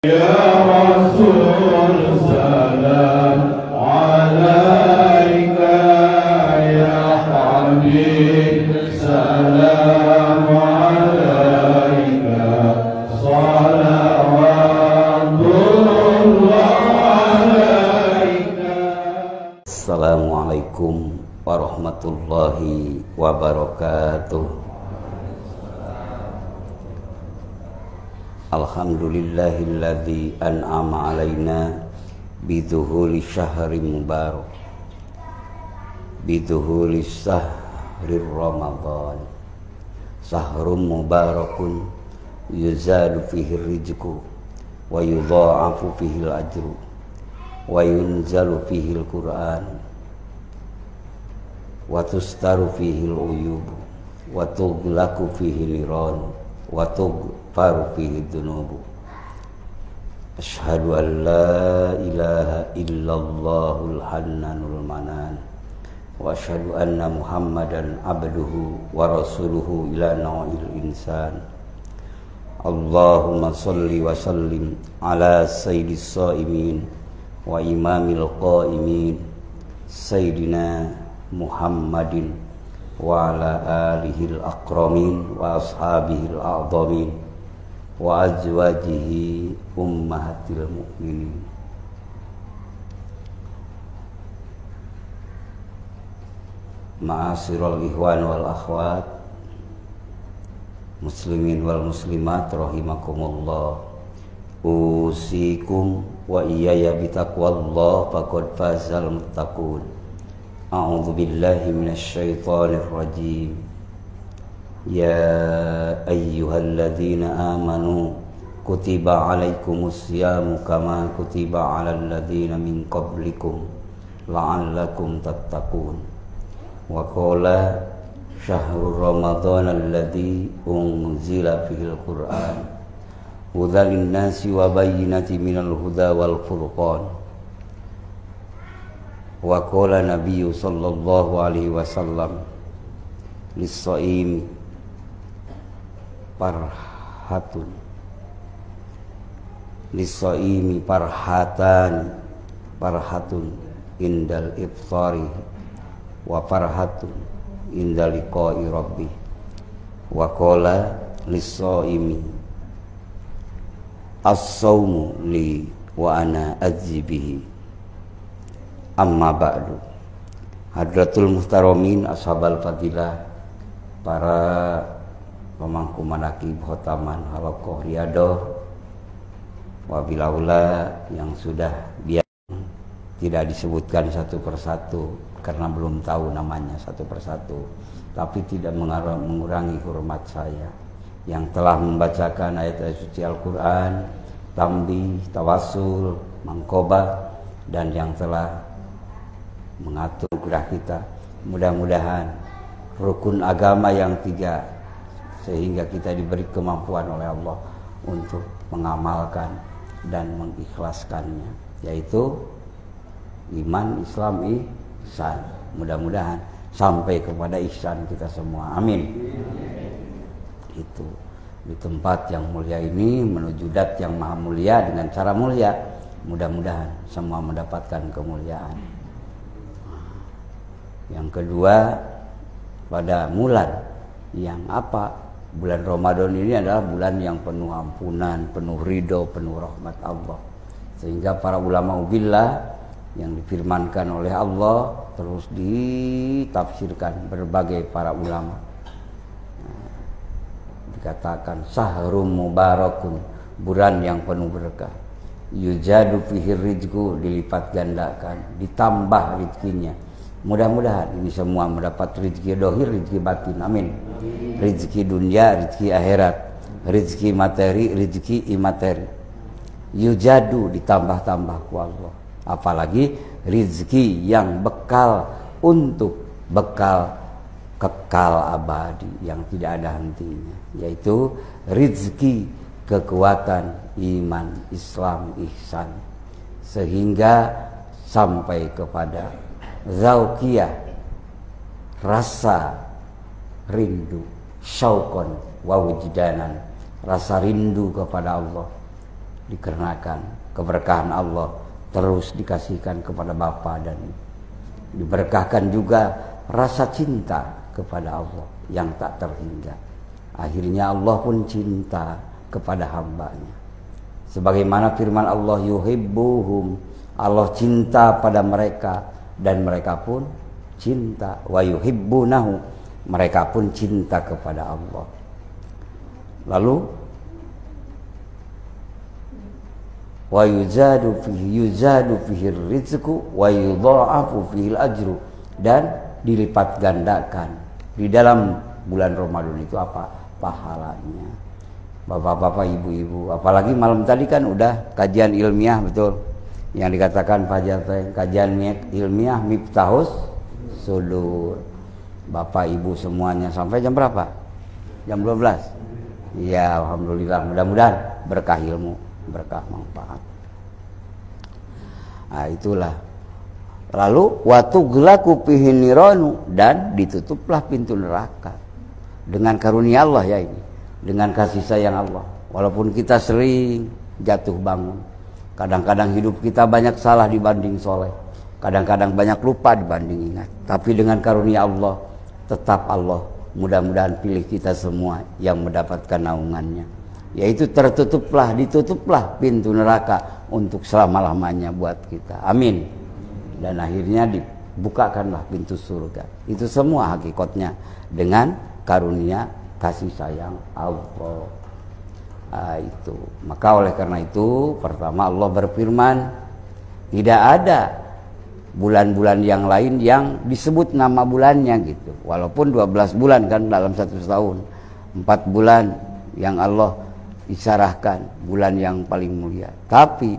Ya Rasul salam alaika, ya Habib salam alaika, salawatullah alaika. Assalamualaikum warahmatullahi wabarakatuh. Alhamdulillahilladzi an'ama alaina biduhuli syahri mubarak, biduhuli syahri Ramadan, sahrum mubarakun yuzadu fihi rizqu wa yudha'afu fihi al-ajru wa yunzalu fihi al-Qur'an wa tustaru fihi al-uyub wa tughlaqu fihi al-niran wa tughfaru fihi ad-dunubu. Asyhadu an la ilaha illallahul hannanul manan wa asyhadu anna Muhammadan abduhu wa rasuluhu ila nau'il insan. Allahumma salli wa sallim ala sayyidis shaimin wa imamil qaimin sayyidina Muhammadin wa ala alihi al-akramin wa ashabihi al-a'zamin wa azwajihi ummahatil mu'minin. Ma'asyiral ikhwan wal akhwat, muslimin wal muslimat rahimakumullah. Usikum wa iyaya bitaqwallah faqad fazal muttaqun. A'udzu billahi minasy syaithanir rajim. Ya ayyuhalladzina amanu kutiba alaikumus syamu kama kutiba alal ladzina min qablikum la'allakum tattaqun. Wa qala syahrul ramadhan alladzi unzila fihil qur'an hudan linnasi wa bayyinatin minal huda wal furqan. Wa qala nabiyyu sallallahu alaihi wasallam lis-shaimi farhatun, lis-shaimi farhatun indal iftari wa farhatun indal liqa'i rabbih. Wa qala lis-shaimi as-shaumu li wa ana adzibihi. Amma ba'du. Hadratul muhtaramin ashabal fadilah, para pemangku manaqib khotaman halaqah riyadhah, wabilaula yang sudah biasa tidak disebutkan satu persatu karena belum tahu namanya satu persatu, tapi tidak mengurangi hormat saya yang telah membacakan ayat-ayat suci Al-Quran, tambih, tawassul, mangkobah, dan yang telah mengatur gerak kita. Mudah-mudahan rukun agama yang 3 sehingga kita diberi kemampuan oleh Allah untuk mengamalkan dan mengikhlaskannya, yaitu iman, Islam, ihsan. Mudah-mudahan sampai kepada ihsan kita semua, amin. Itu di tempat yang mulia ini menuju dat yang maha mulia dengan cara mulia, mudah-mudahan semua mendapatkan kemuliaan. Yang kedua, pada bulan yang apa? Bulan Ramadan ini adalah bulan yang penuh ampunan, penuh ridho, penuh rahmat Allah. Sehingga para ulama ubillah yang difirmankan oleh Allah terus ditafsirkan berbagai para ulama. Dikatakan sahrum mubarakun, bulan yang penuh berkah. Yujadu fihi rizqu, dilipat gandakan, ditambah rezekinya. Mudah-mudahan ini semua mendapat rezeki dohir, rezeki batin, amin. Rezeki dunia, rezeki akhirat, rezeki materi, rezeki imateri. Yujadu, ditambah-tambah ku Allah. Apalagi rezeki yang bekal untuk bekal kekal abadi yang tidak ada hentinya, yaitu rezeki kekuatan iman, Islam, ihsan, sehingga sampai kepada zauqiyah, rasa rindu, syauqan wa wujdanan, rasa rindu kepada Allah, dikarenakan keberkahan Allah terus dikasihkan kepada bapa dan diberkahkan juga rasa cinta kepada Allah yang tak terhingga. Akhirnya Allah pun cinta kepada hambanya. Sebagaimana firman Allah, yuhibbuhum, Allah cinta pada mereka dan mereka pun cinta, wa yuhibbunahu, mereka pun cinta kepada Allah. Lalu wa yuzadu fihi rizqu wa yudha'afu fihi al-ajru, dan dilipat gandakan di dalam bulan Ramadan itu apa? Pahalanya. Bapak-bapak, ibu-ibu, apalagi malam tadi kan udah kajian ilmiah, betul, yang dikatakan Pak Jateng, kajian ilmiah Miftahus Sudur. Bapak ibu semuanya sampai jam berapa? Jam 12. Ya, alhamdulillah, mudah-mudahan berkah ilmu, berkah manfaat. Nah, itulah. Lalu watughlaqu fihi niranu, dan ditutuplah pintu neraka dengan karunia Allah ya ini, dengan kasih sayang Allah. Walaupun kita sering jatuh bangun, kadang-kadang hidup kita banyak salah dibanding soleh, kadang-kadang banyak lupa dibanding ingat, tapi dengan karunia Allah tetap Allah mudah-mudahan pilih kita semua yang mendapatkan naungannya, yaitu ditutuplah pintu neraka untuk selama-lamanya buat kita. Amin. Dan akhirnya dibukakanlah pintu surga. Itu semua hakikatnya dengan karunia kasih sayang Allah. Itu. Maka oleh karena itu, pertama Allah berfirman, tidak ada bulan-bulan yang lain yang disebut nama bulannya gitu. Walaupun 12 bulan kan dalam satu tahun, 4 bulan yang Allah isyaratkan bulan yang paling mulia. Tapi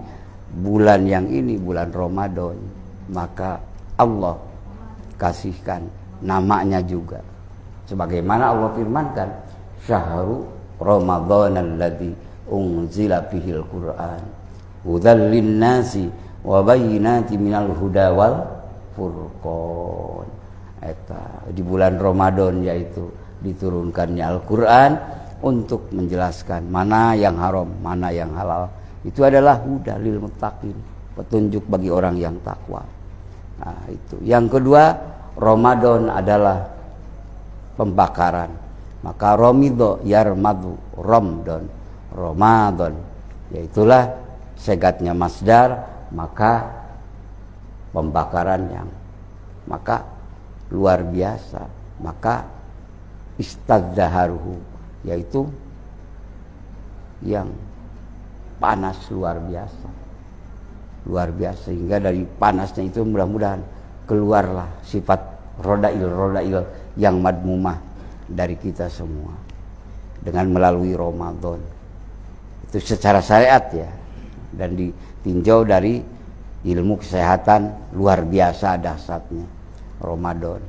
bulan yang ini bulan Ramadan, maka Allah kasihkan namanya juga. Sebagaimana Allah firmankan, syahru Ramadan alladzi unzila fihil Qur'an hudzal linnasi wa bayyinatin minal huda wal furqan. Eta di bulan Ramadan yaitu diturunkannya Al-Qur'an untuk menjelaskan mana yang haram, mana yang halal. Itu adalah huda lil muttaqin, petunjuk bagi orang yang takwa. Nah, itu. Yang kedua, Ramadan adalah pembakaran. Maka Ramido yarmadu Ramadan, Ramadan, yaitulah segatnya masdar, maka pembakaran yang maka luar biasa, maka istadzaharuhu, yaitu yang panas luar biasa, sehingga dari panasnya itu mudah-mudahan keluarlah sifat rodail yang madmumah dari kita semua dengan melalui Ramadan. Itu secara syariat ya, dan ditinjau dari ilmu kesehatan luar biasa dahsyatnya Ramadan.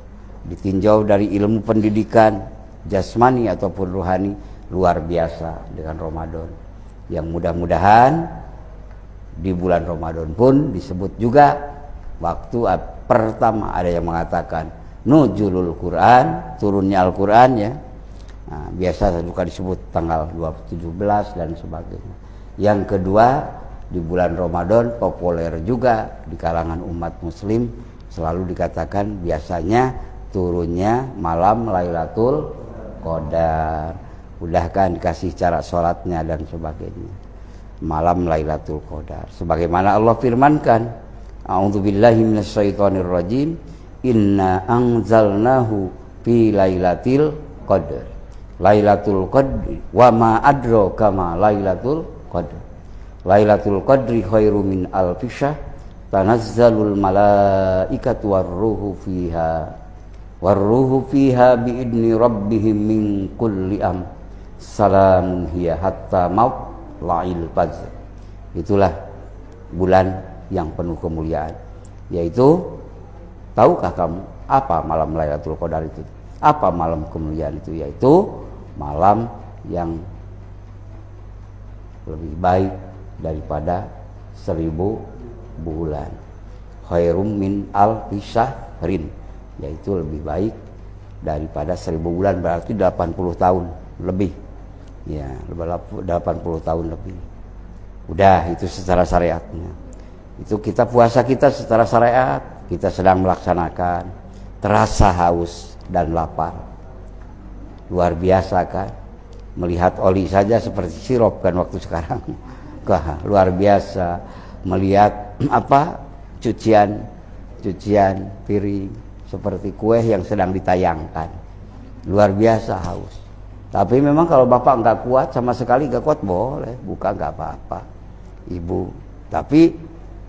Ditinjau dari ilmu pendidikan jasmani ataupun rohani luar biasa dengan Ramadan. Yang mudah-mudahan di bulan Ramadan pun disebut juga waktu pertama, ada yang mengatakan nuzulul Quran, turunnya Al-Quran ya. Nah, biasa juga disebut tanggal 17 dan sebagainya. Yang kedua, di bulan Ramadan populer juga di kalangan umat muslim, selalu dikatakan biasanya turunnya malam Lailatul Qadar. Udah kan dikasih cara sholatnya dan sebagainya. Malam Lailatul Qadar. Sebagaimana Allah firmankan, a'udzubillahi minasyaitonirrajim, inna anzalnahu fi lailatul qadr. Lailatul qadri wa ma adraka ma lailatul qadr. Lailatul qadri khairu min alfi syahr, tanazzalul malaikatu warruhu fiha biidni rabbihim min kulli am, salamun hiya hatta matla'il fajr. Itulah bulan yang penuh kemuliaan, yaitu tahukah kamu apa malam Lailatul Qadar itu? Apa malam kemuliaan itu? Yaitu malam yang lebih baik daripada 1000 bulan. Khairum min alfi syahrin, yaitu lebih baik daripada 1000 bulan, berarti 80 tahun lebih. Ya, 80 tahun lebih. Udah, itu secara syariatnya. Itu kita puasa kita secara syariat, kita sedang melaksanakan. Terasa haus dan lapar. Luar biasa kan? Melihat oli saja seperti sirup kan waktu sekarang. Wah, luar biasa. Melihat cucian piring seperti kue yang sedang ditayangkan. Luar biasa haus. Tapi memang kalau bapak nggak kuat sama sekali nggak kuat, boleh buka nggak apa-apa, ibu. Tapi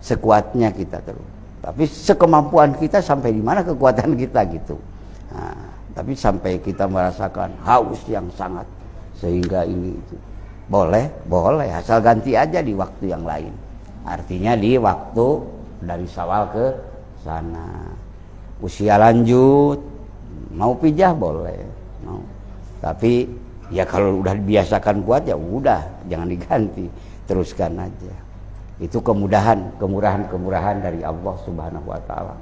sekuatnya kita terus. Tapi sekemampuan kita sampai di mana kekuatan kita gitu. Nah, tapi sampai kita merasakan haus yang sangat sehingga ini itu. Boleh asal ganti aja di waktu yang lain. Artinya di waktu dari Syawal ke sana. Usia lanjut, mau pijah boleh, mau. Tapi ya kalau udah dibiasakan kuat ya udah, jangan diganti, teruskan aja. Itu kemurahan dari Allah Subhanahu wa taala.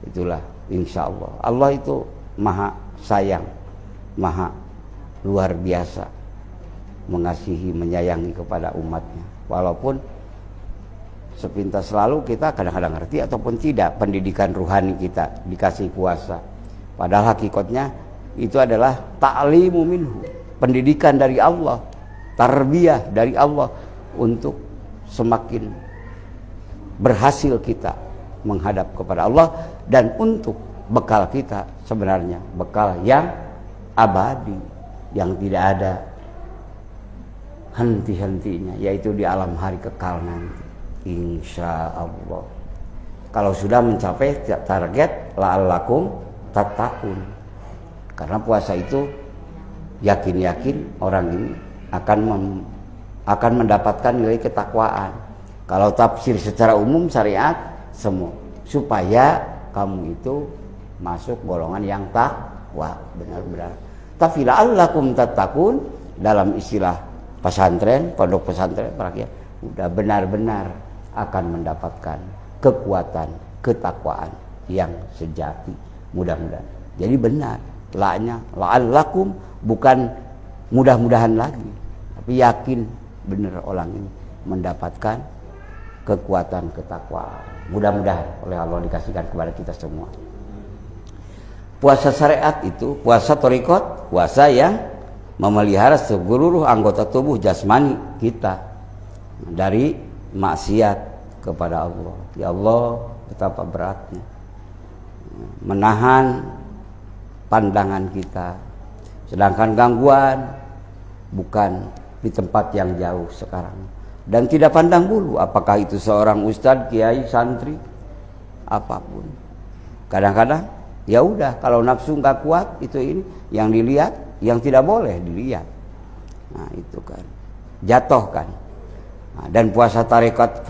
Itulah insya Allah. Allah itu maha sayang, maha luar biasa mengasihi, menyayangi kepada umatnya. Walaupun sepintas selalu kita kadang-kadang ngerti ataupun tidak pendidikan ruhani kita dikasih puasa. Padahal hakikatnya itu adalah ta'limu minhu, pendidikan dari Allah, tarbiyah dari Allah untuk semakin berhasil kita menghadap kepada Allah dan untuk bekal kita sebenarnya bekal yang abadi, yang tidak ada henti-hentinya, yaitu di alam hari kekal nanti. Insya Allah. Kalau sudah mencapai target la'allakum tattaqun. Karena puasa itu yakin-yakin orang ini akan mendapatkan nilai ketakwaan. Kalau tafsir secara umum syariat semua supaya kamu itu masuk golongan yang takwa benar-benar. Tapi la'allakum tattaqun dalam istilah pesantren, pondok pesantren rakyat udah benar-benar akan mendapatkan kekuatan, ketakwaan yang sejati. Mudah-mudahan. Jadi benar, la'allakum bukan mudah-mudahan lagi, tapi yakin benar orang ini mendapatkan kekuatan, ketakwaan. Mudah-mudahan oleh Allah dikasihkan kepada kita semua. Puasa syariat itu, puasa thariqat, puasa yang memelihara seluruh anggota tubuh jasmani kita dari maksiat kepada Allah. Ya Allah, betapa beratnya menahan pandangan kita. Sedangkan gangguan bukan di tempat yang jauh sekarang. Dan tidak pandang bulu apakah itu seorang ustadz, kiai, santri, apapun. Kadang-kadang ya udah, kalau nafsu nggak kuat itu ini yang dilihat, yang tidak boleh dilihat. Nah, itu kan jatuh kan. Nah, dan puasa thariqat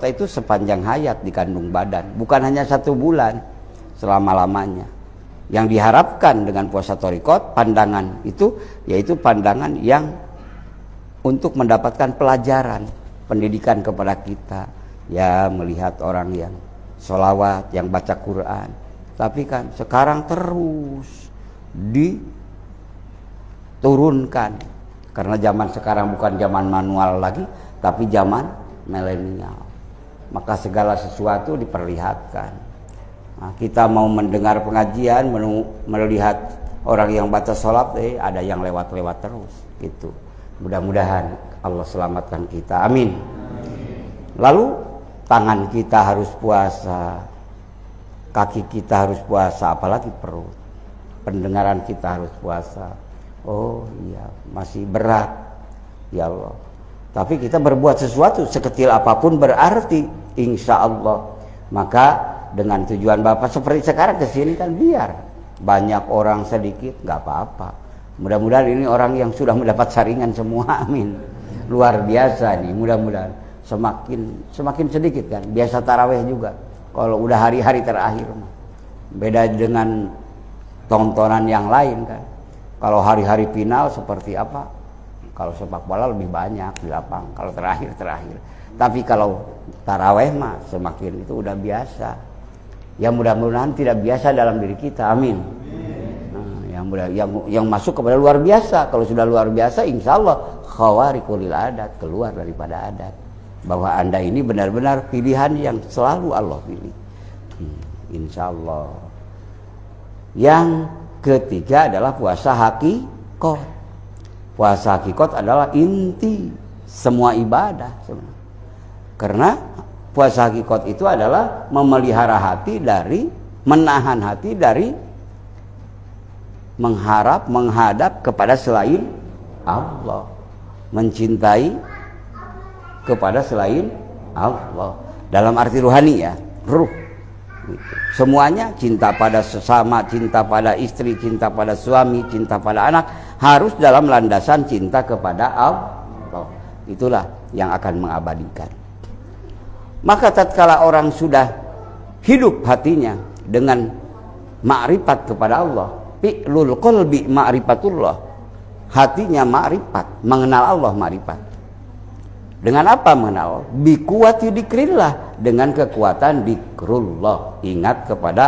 itu sepanjang hayat dikandung badan, bukan hanya 1 bulan, selama-lamanya. Yang diharapkan dengan puasa thariqat, pandangan itu yaitu pandangan yang untuk mendapatkan pelajaran, pendidikan kepada kita. Ya, melihat orang yang sholawat, yang baca Quran. Tapi kan sekarang terus diturunkan. Karena zaman sekarang bukan zaman manual lagi, tapi zaman milenial. Maka segala sesuatu diperlihatkan. Nah, kita mau mendengar pengajian, melihat orang yang baca sholat, ada yang lewat-lewat terus. Gitu. Mudah-mudahan Allah selamatkan kita. Amin. Lalu tangan kita harus puasa, kaki kita harus puasa, apalagi perut. Pendengaran kita harus puasa. Oh iya, masih berat, ya Allah. Tapi kita berbuat sesuatu sekecil apapun berarti, insya Allah. Maka dengan tujuan Bapak seperti sekarang kesini kan biar banyak orang sedikit, nggak apa-apa. Mudah-mudahan ini orang yang sudah mendapat saringan semua, amin. Luar biasa nih, mudah-mudahan semakin sedikit kan. Biasa taraweh juga. Kalau udah hari-hari terakhir, beda dengan tontonan yang lain kan. Kalau hari-hari final seperti apa? Kalau sepak bola lebih banyak di lapang. Kalau terakhir. Tapi kalau taraweh mah semakin itu udah biasa. Ya mudah-mudahan tidak biasa dalam diri kita. Amin. Nah, yang masuk kepada luar biasa. Kalau sudah luar biasa, insya Allah khawariqul adat, keluar daripada adat. Bahwa Anda ini benar-benar pilihan yang selalu Allah pilih. Insya Allah. Yang ketiga adalah puasa hakikot. Puasa hakikot adalah inti semua ibadah sebenarnya. Karena puasa hakikot itu adalah memelihara hati dari, menahan hati dari mengharap, menghadap kepada selain Allah, mencintai kepada selain Allah dalam arti rohani ya, ruh. Semuanya cinta pada sesama, cinta pada istri, cinta pada suami, cinta pada anak harus dalam landasan cinta kepada Allah. Itulah yang akan mengabadikan. Maka tatkala orang sudah hidup hatinya dengan ma'rifat kepada Allah, fi'lul qalbi ma'rifatullah, hatinya ma'rifat, mengenal Allah ma'rifat. Dengan apa mengenal? Bi kuwati dzikrillah, dengan kekuatan dzikrullah, ingat kepada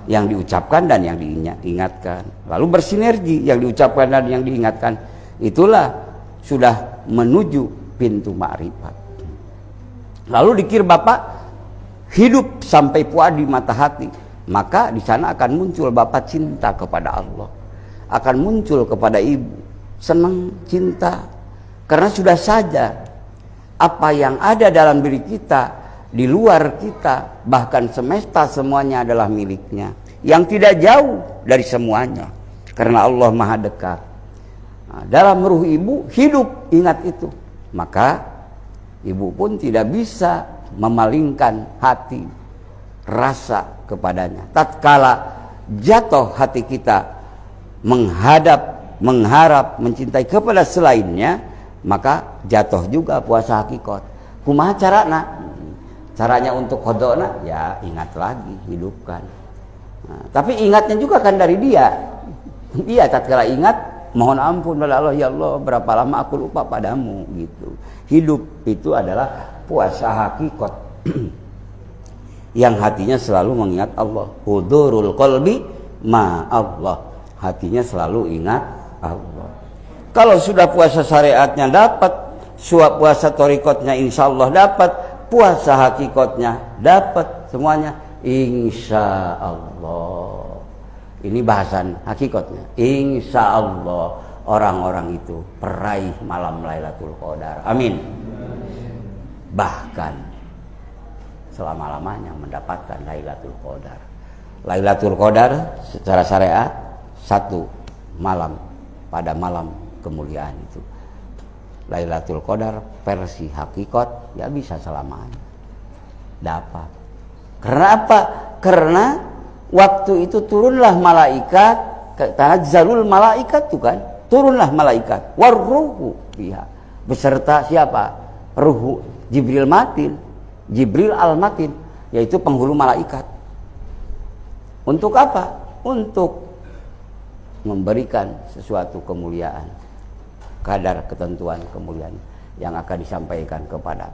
yang diucapkan dan yang diingatkan. Lalu bersinergi yang diucapkan dan yang diingatkan. Itulah sudah menuju pintu ma'rifat. Lalu dikir Bapak hidup sampai puas di mata hati, maka di sana akan muncul Bapak cinta kepada Allah, akan muncul kepada ibu senang, cinta, karena sudah saja apa yang ada dalam diri kita, di luar kita, bahkan semesta semuanya adalah miliknya, yang tidak jauh dari semuanya, karena Allah maha dekat. Nah, dalam ruh ibu hidup ingat itu, maka ibu pun tidak bisa memalingkan hati rasa kepadanya. Tatkala jatuh hati kita menghadap, mengharap, mencintai kepada selainnya, maka jatuh juga puasa hakikot. Kumaha carana? Caranya untuk kodokna, ya ingat lagi, hidupkan. Nah, tapi ingatnya juga kan dari dia. Dia tatkala ingat, mohon ampun pada Allah, ya Allah, berapa lama aku lupa padamu, gitu. Hidup itu adalah puasa hakikot. Yang hatinya selalu mengingat Allah. Hudurul qalbi ma Allah. Hatinya selalu ingat Allah. Kalau sudah puasa syariatnya dapat, puasa torikotnya insya Allah dapat, puasa hakikotnya dapat, semuanya insya Allah. Ini bahasan hakikotnya. Insya Allah orang-orang itu peraih malam Lailatul Qadar. Amin. Bahkan selama-lamanya mendapatkan Lailatul Qadar. Lailatul Qadar secara syariat satu malam, pada malam kemuliaan itu. Lailatul Qadar versi hakikat ya bisa selamanya dapat. Karena apa? Karena waktu itu turunlah malaikat, tanazzalul malaikat itu kan, turunlah malaikat warruhu fiha, beserta siapa? Ruhu Jibril Matin, Jibril Al-Matin, yaitu penghulu malaikat. Untuk apa? Untuk memberikan sesuatu kemuliaan, kadar ketentuan kemuliaan yang akan disampaikan kepada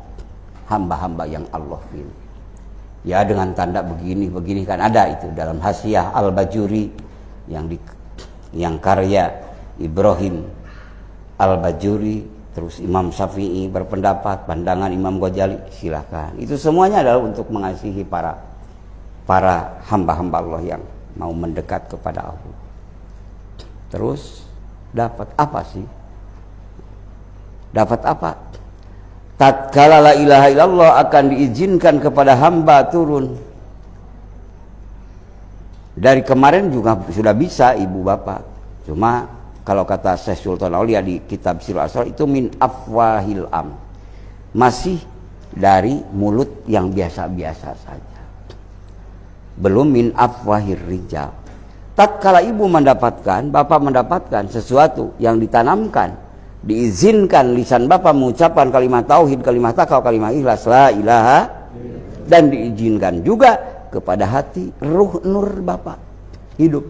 hamba-hamba yang Allah pilih. Ya dengan tanda begini kan ada itu dalam Hasyiah Al-Bajuri yang karya Ibrahim Al-Bajuri, terus Imam Syafi'i berpendapat, pandangan Imam Ghazali, silakan. Itu semuanya adalah untuk mengasihi para hamba-hamba Allah yang mau mendekat kepada Allah. Terus dapat apa sih? Dapat apa? Tatkala la ilaha illallah akan diizinkan kepada hamba turun. Dari kemarin juga sudah bisa ibu bapak. Cuma kalau kata Syekh Sultan Aulia di kitab Sirul Asrar itu min afwahil am. Masih dari mulut yang biasa-biasa saja. Belum min afwahir rijal. Tatkala ibu mendapatkan, bapak mendapatkan sesuatu yang ditanamkan, diizinkan lisan bapak mengucapkan kalimat tauhid, kalimat taqwa, kalimat ikhlas, la ilaha, dan diizinkan juga kepada hati ruh nur bapak hidup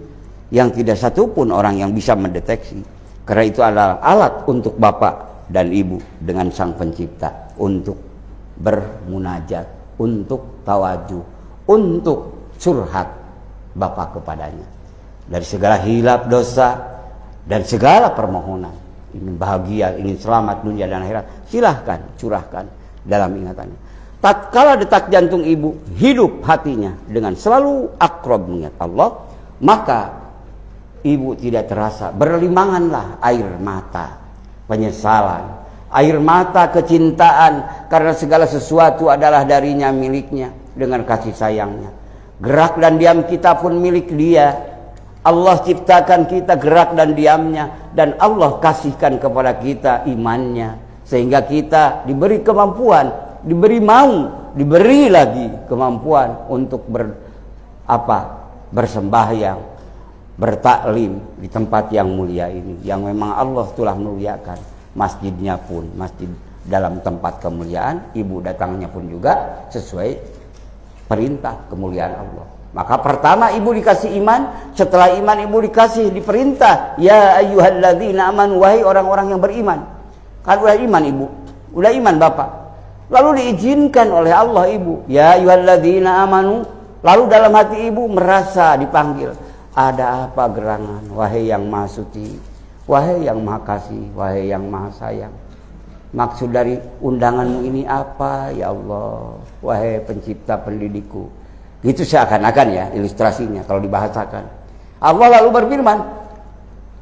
yang tidak satupun orang yang bisa mendeteksi, karena itu adalah alat untuk bapak dan ibu dengan sang pencipta untuk bermunajat, untuk tawajuh, untuk curhat bapak kepadanya dari segala hilap dosa dan segala permohonan. ingin bahagia, ingin selamat dunia dan akhirat, silahkan curahkan dalam ingatannya. Tatkala detak jantung ibu hidup hatinya dengan selalu akrab mengingat Allah, maka ibu tidak terasa, berlimanganlah air mata penyesalan, air mata kecintaan, karena segala sesuatu adalah darinya, miliknya, dengan kasih sayangnya. Gerak dan diam kita pun milik Dia. Allah ciptakan kita gerak dan diamnya, dan Allah kasihkan kepada kita imannya, sehingga kita diberi kemampuan, diberi diberi lagi kemampuan untuk bersembahyang, bertaklim di tempat yang mulia ini, yang memang Allah telah muliakan. Masjidnya pun masjid dalam tempat kemuliaan, ibu datangnya pun juga sesuai perintah kemuliaan Allah. Maka pertama ibu dikasih iman, setelah iman ibu dikasih diperintah, ya ayyuhalladzina amanu, wahai orang-orang yang beriman. Kan udah iman ibu, udah iman bapak, lalu diizinkan oleh Allah ibu, ya ayyuhalladzina amanu, lalu dalam hati ibu merasa dipanggil, ada apa gerangan, wahai yang maha suci, wahai yang maha kasih, wahai yang maha sayang, maksud dari undanganmu ini apa ya Allah, wahai pencipta pendidikku. Gitu seakan-akan ya ilustrasinya kalau dibahasakan. Allah lalu berfirman,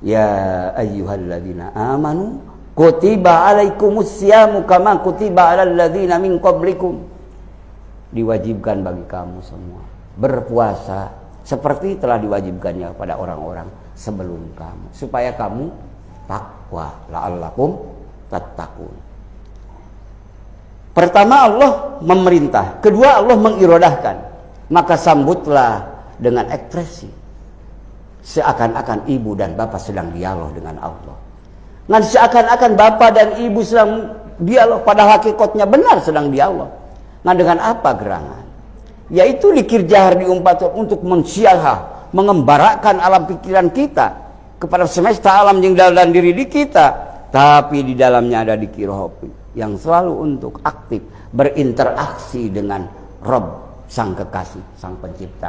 ya ayyuhalladzina amanu kutiba alaikumusyamu kama kutiba alal ladzina min qablikum. Diwajibkan bagi kamu semua berpuasa seperti telah diwajibkannya kepada orang-orang sebelum kamu, supaya kamu takwa, la'allakum tattaqun. Pertama Allah memerintah, kedua Allah mengirodahkan. Maka sambutlah dengan ekspresi seakan-akan ibu dan bapak sedang dialog dengan Allah. Nah, seakan-akan bapak dan ibu sedang dialog, pada hakikatnya benar sedang dialog. Nah, dengan apa gerangan? Yaitu dikir jahar diumpatkan untuk mensialha, mengembarakan alam pikiran kita kepada semesta alam yang dalam diri di kita, tapi di dalamnya ada dikir hobi yang selalu untuk aktif berinteraksi dengan Rabb, Sang Kekasih, Sang Pencipta.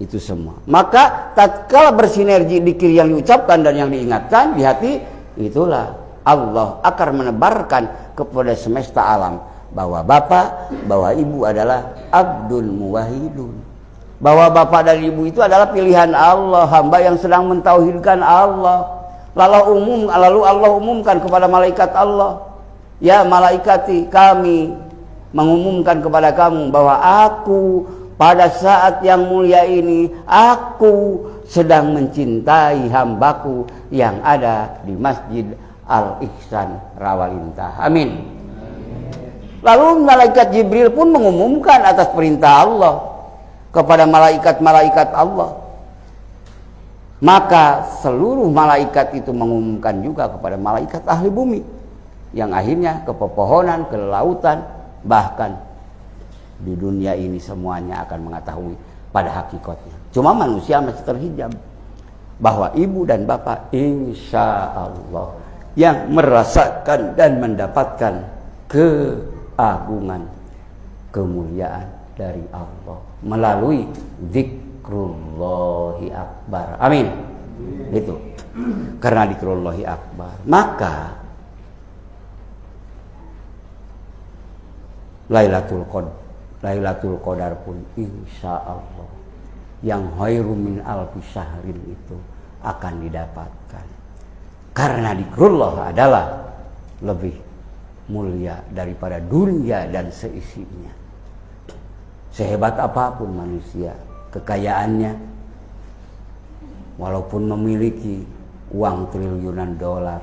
Itu semua. Maka tatkala bersinergi dikir yang diucapkan dan yang diingatkan di hati, itulah Allah akan menebarkan kepada semesta alam bahwa bapak, bahwa ibu adalah abdul muwahhidun. Bahwa bapak dan ibu itu adalah pilihan Allah, hamba yang sedang mentauhidkan Allah. Lalu Allah umumkan kepada malaikat Allah, ya malaikati, kami mengumumkan kepada kamu bahwa aku pada saat yang mulia ini, aku sedang mencintai hambaku yang ada di Masjid Al-Ihsan Rawalintah. Amin. Lalu malaikat Jibril pun mengumumkan atas perintah Allah kepada malaikat-malaikat Allah. Maka seluruh malaikat itu mengumumkan juga kepada malaikat ahli bumi, yang akhirnya ke pepohonan, ke lautan, bahkan di dunia ini semuanya akan mengetahui pada hakikatnya. Cuma manusia masih terhijab bahwa ibu dan bapak insya Allah yang merasakan dan mendapatkan keagungan, kemuliaan dari Allah melalui zikrullahi akbar. Amin. Itu karena zikrullahi akbar, maka Lailatul Qadar pun insya Allah yang khairu min alfi syahrin itu akan didapatkan, karena zikrullah adalah lebih mulia daripada dunia dan seisinya. Sehebat apapun manusia kekayaannya, walaupun memiliki uang triliunan dolar,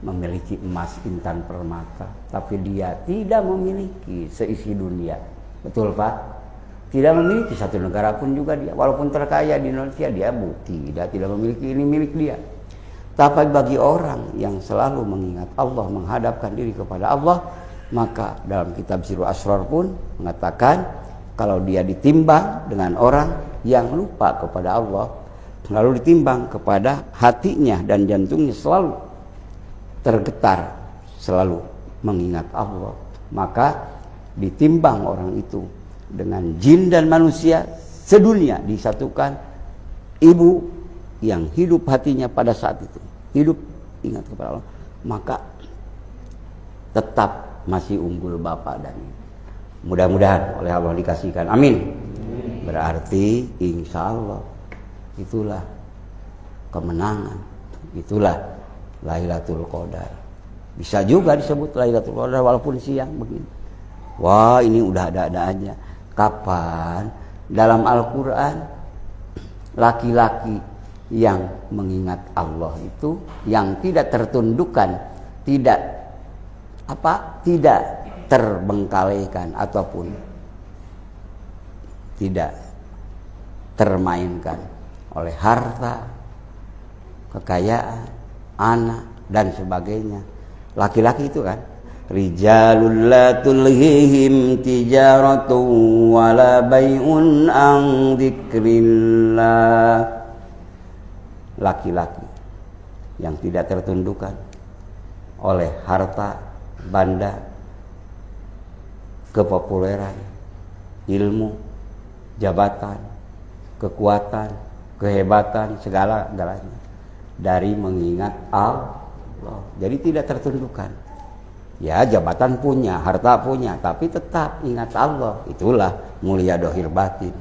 memiliki emas intan permata, tapi dia tidak memiliki seisi dunia. Betul Pak? Tidak memiliki satu negara pun juga dia, walaupun terkaya di Indonesia, dia tidak memiliki ini milik dia. Tapi bagi orang yang selalu mengingat Allah, menghadapkan diri kepada Allah, maka dalam kitab Sirul Asrar pun mengatakan kalau dia ditimbang dengan orang yang lupa kepada Allah, lalu ditimbang kepada hatinya dan jantungnya selalu tergetar, selalu mengingat Allah, maka ditimbang orang itu dengan jin dan manusia sedunia disatukan. Ibu yang hidup hatinya pada saat itu hidup ingat kepada Allah, maka tetap masih unggul bapak dan ibu. Mudah-mudahan oleh Allah dikasihkan. Amin. Berarti insya Allah itulah kemenangan, itulah Lailatul Qadar. Bisa juga disebut Lailatul Qadar walaupun siang begini. Wah, ini udah ada-ada aja. Kapan dalam Al-Quran laki-laki yang mengingat Allah itu, yang tidak tertundukkan, tidak terbengkalaikan ataupun tidak termainkan oleh harta, kekayaan, anak dan sebagainya. Laki-laki itu kan, rijalul la tulhihim tijaratun wala bai'un an dzikrillah. Laki-laki yang tidak tertundukkan oleh harta, benda, kepopuleran, ilmu, jabatan, kekuatan, kehebatan, segala-galanya dari mengingat Allah. Jadi tidak tertundukkan. Ya, jabatan punya, harta punya, tapi tetap ingat Allah. Itulah mulia dohir batin.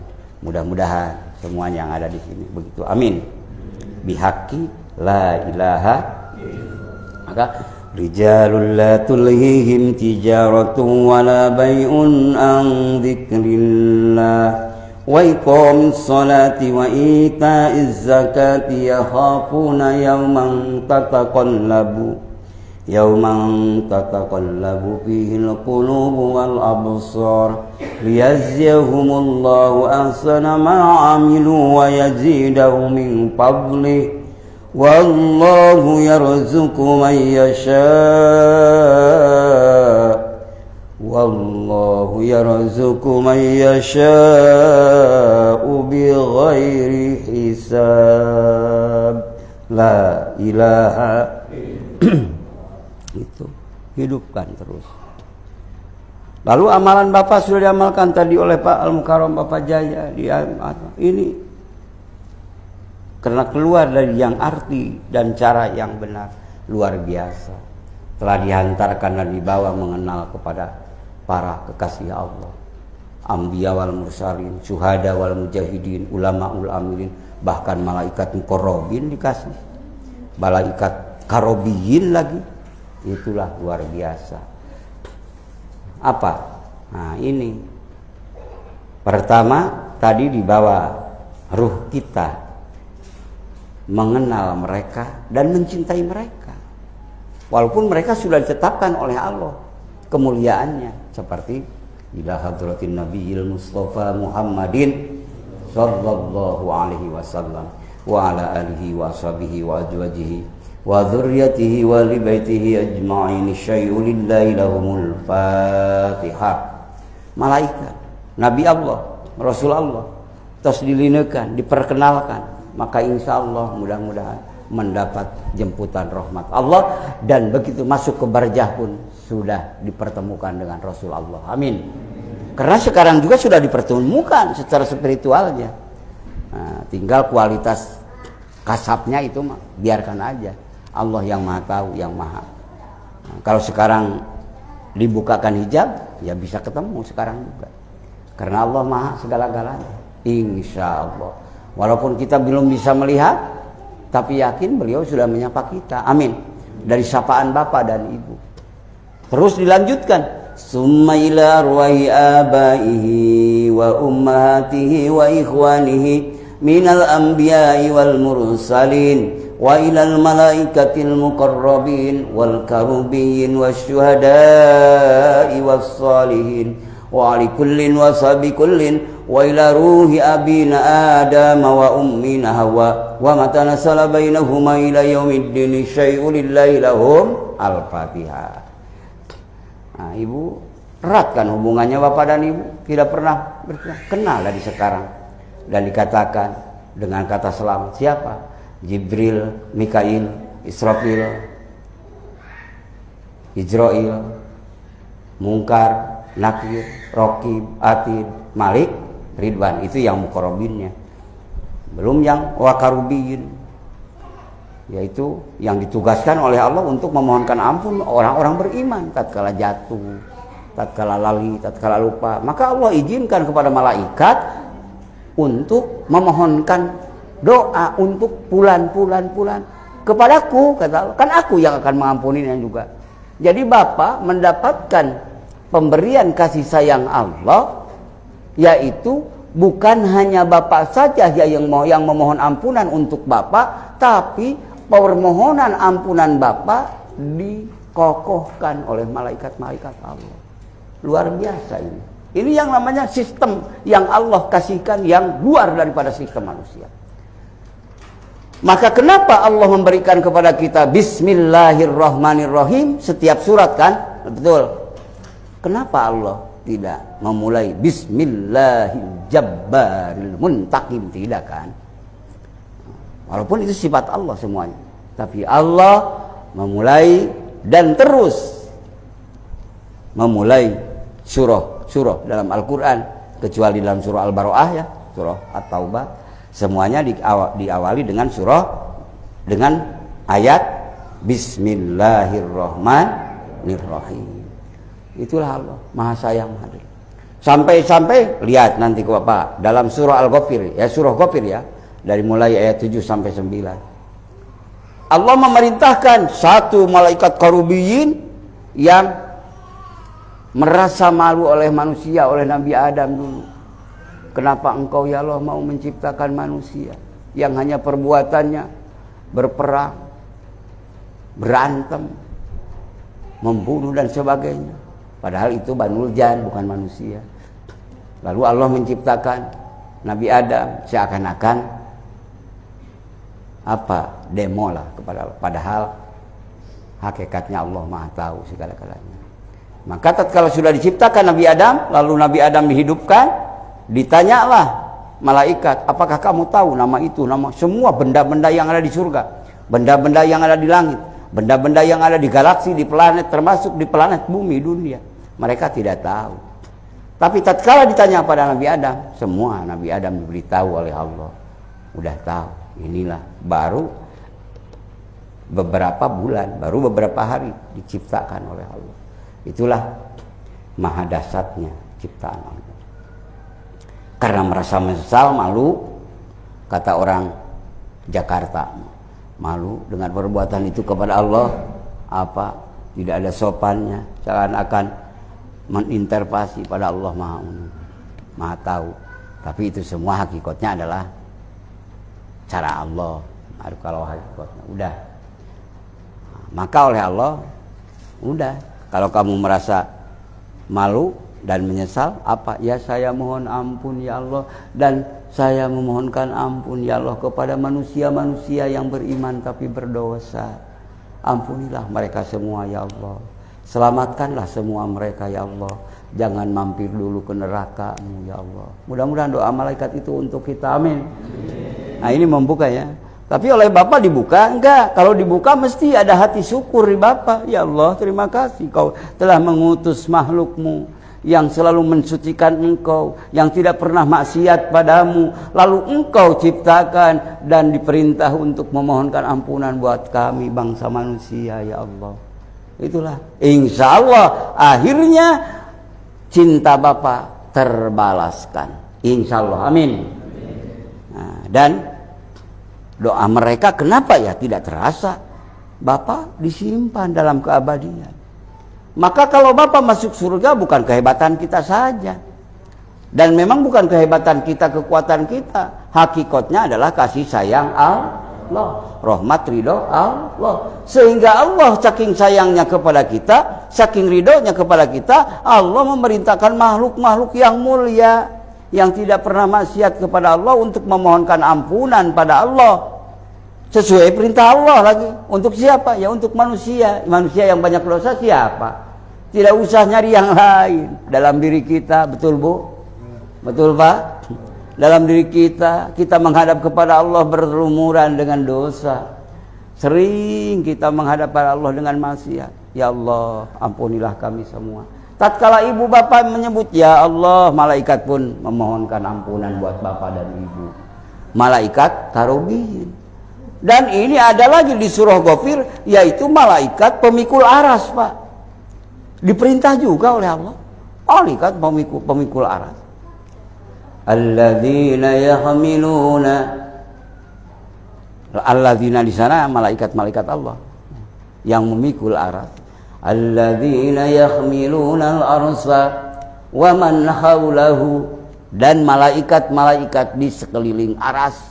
Mudah-mudahan semua yang ada di sini begitu. Amin. Bihaqi la ilaha. Maka rijalul la tulhihim tijaratun wala bai'un an dzikrillah wa iqamis salati wa ita'iz zakati yakhafuna yawman tataqallabu fihi al-qulubu wal absar liyajziyahumullahu ahsana ma 'amilu wa yazidahum min fadlihi wallahu yarzuqu man yasha wallahu yarzuqu man yasha'u bighairi hisab. La ilaha itu hidupkan terus. Lalu amalan Bapak sudah diamalkan tadi oleh Pak Al-Mukarram Bapak Jaya ini karena keluar dari yang arti dan cara yang benar, luar biasa. Telah dihantarkan dan dibawa mengenal kepada para kekasih Allah, anbiya wal mursalin, syuhada wal mujahidin, ulama ul amilin, bahkan malaikat muqarrabin dikasih, malaikat karobiyin lagi. Itulah luar biasa. Apa? Nah, ini pertama tadi dibawa ruh kita mengenal mereka dan mencintai mereka, walaupun mereka sudah ditetapkan oleh Allah kemuliaannya, seperti ila hadratin nabiyil mustafa Muhammadin sallallahu alaihi wasallam wa ala alihi wa ashabihi wa azwajihi wa dzurriyyatihi wa li baitihi ajma'in syai'u lillahi lahumul fatihah. Malaikat, nabi Allah, rasul Allah, terus dilinekan, diperkenalkan, maka insya Allah mudah-mudahan mendapat jemputan rahmat Allah, dan begitu masuk ke barjah pun sudah dipertemukan dengan Rasul Allah. Amin. Karena sekarang juga sudah dipertemukan secara spiritualnya. Nah, tinggal kualitas kasabnya itu mah biarkan aja. Allah yang maha tahu, yang maha. Nah, kalau sekarang dibukakan hijab, ya bisa ketemu sekarang juga. Karena Allah maha segala-galanya. Insya Allah. Walaupun kita belum bisa melihat, tapi yakin beliau sudah menyapa kita. Amin. Dari sapaan bapak dan ibu. Terus dilanjutkan. Summa ila arwahi abaihi wa ummahatihi wa ikhwanihi minal anbiya'i wal mursalin wa ilal malaikatil muqarrabin wal karubiyyin wasyuhada'i was salihin wa ali kullin wa sabi kullin wa ila ruhi abina Adam wa ummina Hawa wa mata nasala bainahuma ila yaumiddin syai'u lillahi lahum. Al-Fatihah. Nah, ibu eratkan hubungannya bapak dan ibu, tidak pernah kenal dari sekarang, dan dikatakan dengan kata selamat. Siapa? Jibril, Mikail, Israfil, Ijrail, Munkar, Nakir, Raqib, Atid, Malik, Ridwan. Itu yang muqarrabinnya. Belum yang wakarubiyin. yaitu yang ditugaskan oleh Allah untuk memohonkan ampun orang-orang beriman tatkala jatuh, tatkala lali, tatkala lupa. Maka Allah izinkan kepada malaikat untuk memohonkan doa untuk fulan kepadaku, kata Allah. Kan aku yang akan mengampuninya juga. Jadi Bapak mendapatkan pemberian kasih sayang Allah, yaitu bukan hanya Bapak saja yang memohon ampunan untuk Bapak, tapi permohonan ampunan Bapak dikokohkan oleh malaikat-malaikat Allah. Luar biasa ini. Ini yang namanya sistem yang Allah kasihkan yang luar daripada sistem manusia. Maka kenapa Allah memberikan kepada kita Bismillahirrahmanirrahim setiap surat, kan? Betul. Kenapa Allah tidak memulai Bismillahirrahmanirrahim? Tidak, kan? Walaupun itu sifat Allah semuanya, tapi Allah memulai dan terus memulai surah dalam Al-Quran, kecuali dalam surah Al-Baro'ah, ya, surah At-Taubah, semuanya diawali dengan ayat Bismillahirrahmanirrahim. Itulah Allah Maha Sayang. Sampai lihat nanti ke Bapak dalam surah Al-Ghafir, ya, surah Ghafir, ya, dari mulai ayat 7 sampai 9. Allah memerintahkan satu malaikat karubiyin yang merasa malu oleh manusia, oleh Nabi Adam dulu. Kenapa engkau ya Allah mau menciptakan manusia yang hanya perbuatannya berperang, berantem, membunuh dan sebagainya. Padahal itu Banul Jan, bukan manusia. Lalu Allah menciptakan Nabi Adam seakan-akan demo lah kepada Allah. Padahal hakikatnya Allah Maha tahu segala-galanya. Maka tatkala sudah diciptakan Nabi Adam, lalu Nabi Adam dihidupkan, ditanyalah malaikat, apakah kamu tahu nama itu, nama semua benda-benda yang ada di surga, benda-benda yang ada di langit, benda-benda yang ada di galaksi, di planet, termasuk di planet bumi dunia. Mereka tidak tahu. Tapi tatkala ditanya pada Nabi Adam, semua Nabi Adam diberitahu oleh Allah. Udah tahu. Inilah baru beberapa bulan, baru beberapa hari diciptakan oleh Allah. Itulah maha dahsyatnya ciptaan Allah. Karena merasa menyesal, malu, kata orang Jakarta, malu dengan perbuatan itu kepada Allah, tidak ada sopannya, seakan-akan mengintervensi pada Allah Maha tahu. Tapi itu semua hakikatnya adalah cara Allah. Kalau hakikatnya udah, maka oleh Allah udah. Kalau kamu merasa malu dan menyesal, ya saya mohon ampun ya Allah, dan saya memohonkan ampun ya Allah kepada manusia-manusia yang beriman tapi berdosa. Ampunilah mereka semua ya Allah, selamatkanlah semua mereka ya Allah, jangan mampir dulu ke neraka-Mu ya Allah. Mudah-mudahan doa malaikat itu untuk kita, amin. Nah ini membuka, ya. Tapi oleh Bapak dibuka? Enggak. Kalau dibuka mesti ada hati syukur di Bapak. Ya Allah, terima kasih Kau telah mengutus makhluk-Mu yang selalu mensucikan Engkau, yang tidak pernah maksiat padamu, lalu Engkau ciptakan dan diperintah untuk memohonkan ampunan buat kami bangsa manusia, ya Allah. Itulah insya Allah akhirnya cinta Bapak terbalaskan, insya Allah, amin. Nah, dan doa mereka kenapa ya tidak terasa? Bapak disimpan dalam keabadian. Maka kalau Bapak masuk surga bukan kehebatan kita saja, dan memang bukan kehebatan kita, kekuatan kita, hakikatnya adalah kasih sayang Allah, rahmat ridho Allah. Sehingga Allah saking sayangnya kepada kita, saking ridhonya kepada kita, Allah memerintahkan makhluk-makhluk yang mulia yang tidak pernah maksiat kepada Allah untuk memohonkan ampunan pada Allah sesuai perintah Allah lagi. Untuk siapa? Ya untuk manusia. Manusia yang banyak dosa siapa? Tidak usah nyari yang lain. Dalam diri kita, betul Bu? Betul Pak? Dalam diri kita menghadap kepada Allah berlumuran dengan dosa. Sering kita menghadap kepada Allah dengan maksiat. Ya Allah, ampunilah kami semua. Tatkala ibu bapak menyebut ya Allah, malaikat pun memohonkan ampunan buat bapak dan ibu. Malaikat karubiyin. Dan ini ada lagi di surah Ghafir, yaitu malaikat pemikul aras, Pak. Diperintah juga oleh Allah. Malaikat pemikul aras. Alladzina yahmiluna. Alladzina di sana malaikat-malaikat Allah yang memikul aras. Alladzina yahmiluna al-arsa wa man haulahu, dan malaikat-malaikat di sekeliling aras.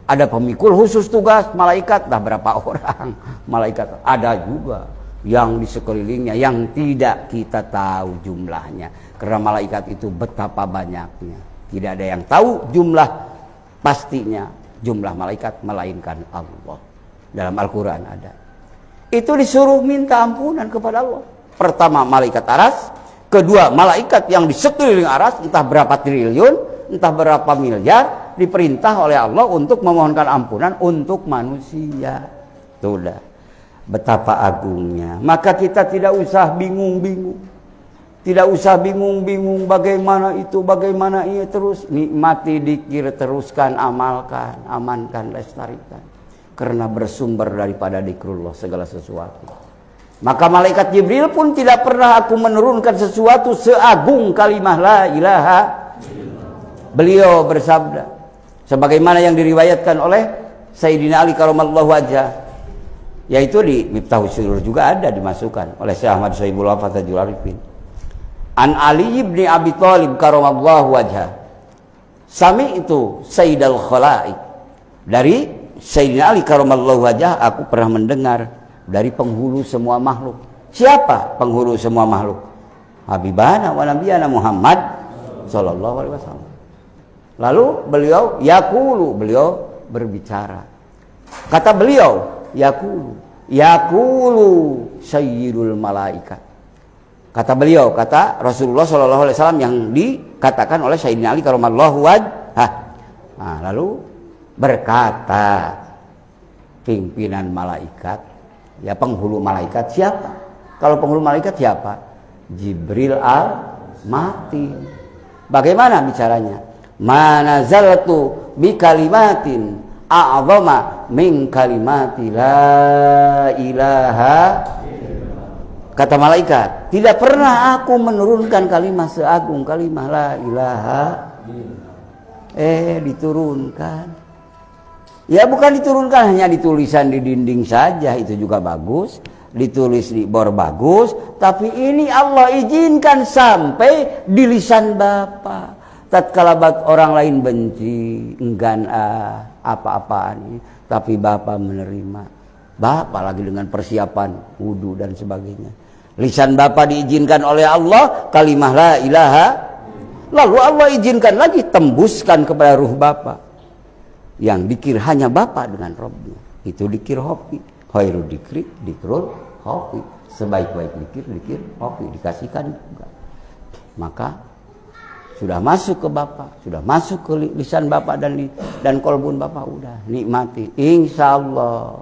Ada pemikul khusus tugas malaikat, dah berapa orang malaikat, ada juga yang di sekelilingnya yang tidak kita tahu jumlahnya, karena malaikat itu betapa banyaknya, tidak ada yang tahu jumlah pastinya jumlah malaikat melainkan Allah. Dalam Al-Quran ada. Itu disuruh minta ampunan kepada Allah. Pertama malaikat aras, kedua malaikat yang di sekeliling aras, entah berapa triliun, entah berapa miliar, diperintah oleh Allah untuk memohonkan ampunan untuk manusia. Sudah. Betapa agungnya. Maka kita tidak usah bingung-bingung. Tidak usah bingung-bingung bagaimana itu, bagaimana ini, terus nikmati dzikir, teruskan, amalkan, amankan, lestarikan. Karena bersumber daripada dzikrullah segala sesuatu. Maka malaikat Jibril pun tidak pernah aku menurunkan sesuatu seagung kalimah la ilaha. Beliau bersabda sebagaimana yang diriwayatkan oleh Sayyidina Ali karramallahu wajhah, yaitu di Miftahus Surur juga ada dimasukkan oleh Syekh Ahmad Syaibul Wafatajul Arifin. An Ali ibn Abi Thalib karramallahu wajhah, sami itu Sayyidul Khalaiq, dari Sayyidina Ali karramallahu wajhah, aku pernah mendengar dari penghulu semua makhluk. Siapa penghulu semua makhluk? Habibana wa nabiyana Muhammad sallallahu alaihi wasallam. Lalu beliau yaqulu, beliau berbicara. Kata beliau yaqulu sayyidul malaikat. Kata beliau, kata Rasulullah sallallahu alaihi wasallam yang dikatakan oleh Sayyidina Ali karramallahu wajhah. Nah, lalu berkata pimpinan malaikat, ya penghulu malaikat siapa? Kalau penghulu malaikat siapa? Jibril al-Matin. Bagaimana bicaranya? Manazaltu bi kalimatin a'zama min kalimati la ilaha. Kata malaikat, tidak pernah aku menurunkan kalimat seagung kalimat la ilaha. Diturunkan. Ya bukan diturunkan hanya ditulisan di dinding saja, itu juga bagus. Ditulis di bor bagus, tapi ini Allah izinkan sampai di lisan Bapa. Tatkala orang lain benci, enggan apa-apaan, tapi Bapak menerima. Bapak lagi dengan persiapan wudu dan sebagainya. Lisan Bapak diizinkan oleh Allah kalimah la ilaha. Lalu Allah izinkan lagi tembuskan kepada ruh Bapak. Yang dikir hanya Bapak dengan Rabbnya. Itu dikir hofi. Khairul dikri, dikrul hofi. Sebaik-baik dikir hofi. Dikasihkan juga. Maka sudah masuk ke Bapak, sudah masuk ke lisan Bapak dan kolbun Bapak, udah nikmati. Insya Allah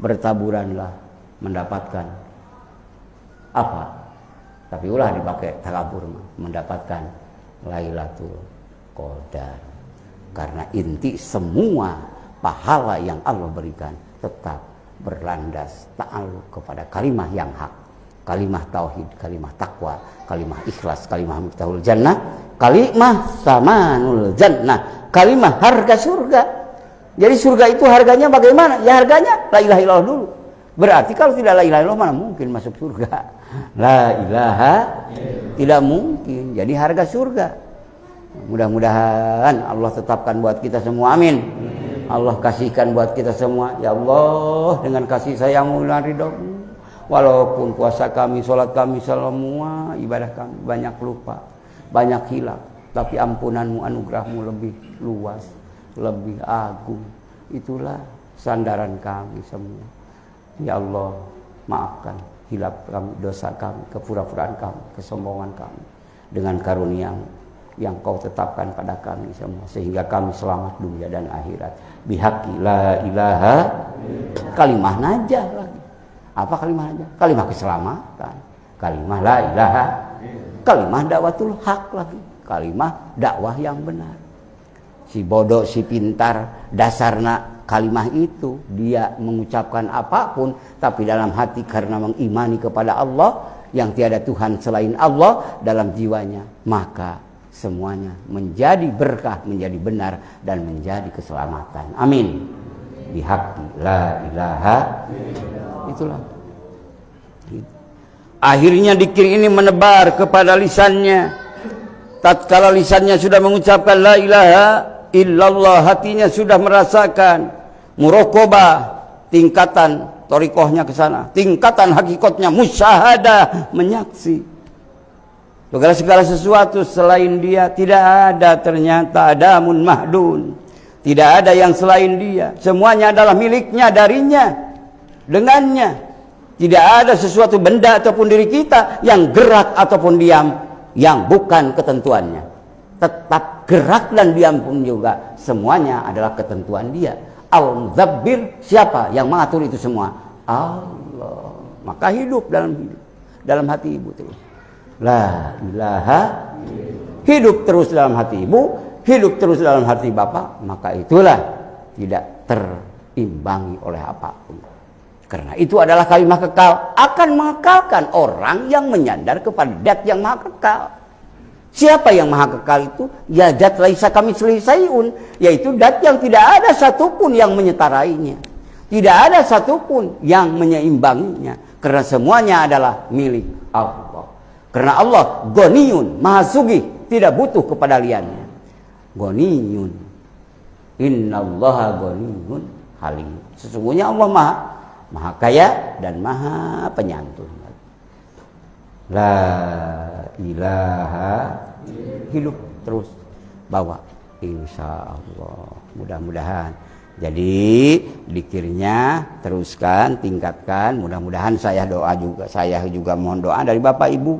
bertaburanlah mendapatkan apa? Tapi ulah dipakai takabur, mendapatkan Lailatul Qadar. Karena inti semua pahala yang Allah berikan tetap berlandas ta'alluq kepada kalimah yang hak. Kalimah tauhid, kalimah takwa, kalimah ikhlas, kalimah miftahul jannah, kalimah samanul jannah, kalimah harga surga. Jadi surga itu harganya bagaimana? Ya harganya la ilaha illallah dulu. Berarti kalau tidak la ilaha illallah mana mungkin masuk surga? La ilaha tidak mungkin. Jadi harga surga. Mudah-mudahan Allah tetapkan buat kita semua, amin. Allah kasihkan buat kita semua, ya Allah, dengan kasih sayangmu dan ridhomu. Walaupun puasa kami, sholat kami, semua ibadah kami banyak lupa, banyak hilaf, tapi ampunanmu, anugerahmu lebih luas, lebih agung. Itulah sandaran kami semua. Ya Allah, maafkan hilaf kami, dosa kami, kepura-puraan kami, kesombongan kami, dengan karunia yang kau tetapkan pada kami semua, sehingga kami selamat dunia dan akhirat. Bihaqi la ilaha, kalimah najah lagi. Apa kalimah najah? Kalimah keselamatan. Kalimah la ilaha, kalimah dakwatul haq lagi. Kalimah dakwah yang benar. Si bodoh, si pintar, dasarna kalimah itu, dia mengucapkan apapun tapi dalam hati karena mengimani kepada Allah yang tiada Tuhan selain Allah dalam jiwanya, maka semuanya menjadi berkah, menjadi benar dan menjadi keselamatan. Amin. Bihaqqi la ilaha itulah. Akhirnya dzikir ini menebar kepada lisannya. Tatkala lisannya sudah mengucapkan la ilaha illallah, hatinya sudah merasakan muraqabah, tingkatan thariqahnya ke sana, tingkatan hakikatnya musyahadah, menyaksi. Segala sesuatu selain dia tidak ada, ternyata adamun mahdun. Tidak ada yang selain dia. Semuanya adalah miliknya, darinya, dengannya. Tidak ada sesuatu benda ataupun diri kita yang gerak ataupun diam yang bukan ketentuannya. Tetap gerak dan diam pun juga semuanya adalah ketentuan dia. Al-Mudabbir, siapa yang mengatur itu semua? Allah. Maka hidup dalam hati ibu terus. La ilaha, hidup terus dalam hati ibu, hidup terus dalam hati bapak, maka itulah tidak terimbangi oleh apapun. Karena itu adalah kalimat kekal, akan mengekalkan orang yang menyandar kepada zat yang maha kekal. Siapa yang maha kekal itu? Ya zat laisa kamitslihi syai'un, yaitu zat yang tidak ada satupun yang menyetarainya, tidak ada satupun yang menyeimbanginya, karena semuanya adalah milik Allah. Karena Allah Ghaniyun, maha sugih, tidak butuh kepada liannya. Ghaniyun, innallaha ghaniyun halim. Sesungguhnya Allah maha kaya dan maha penyantun. La ilaha, hidup terus bawa, insya Allah. Mudah-mudahan. Jadi dzikirnya teruskan, tingkatkan. Mudah-mudahan saya juga mohon doa dari Bapak Ibu,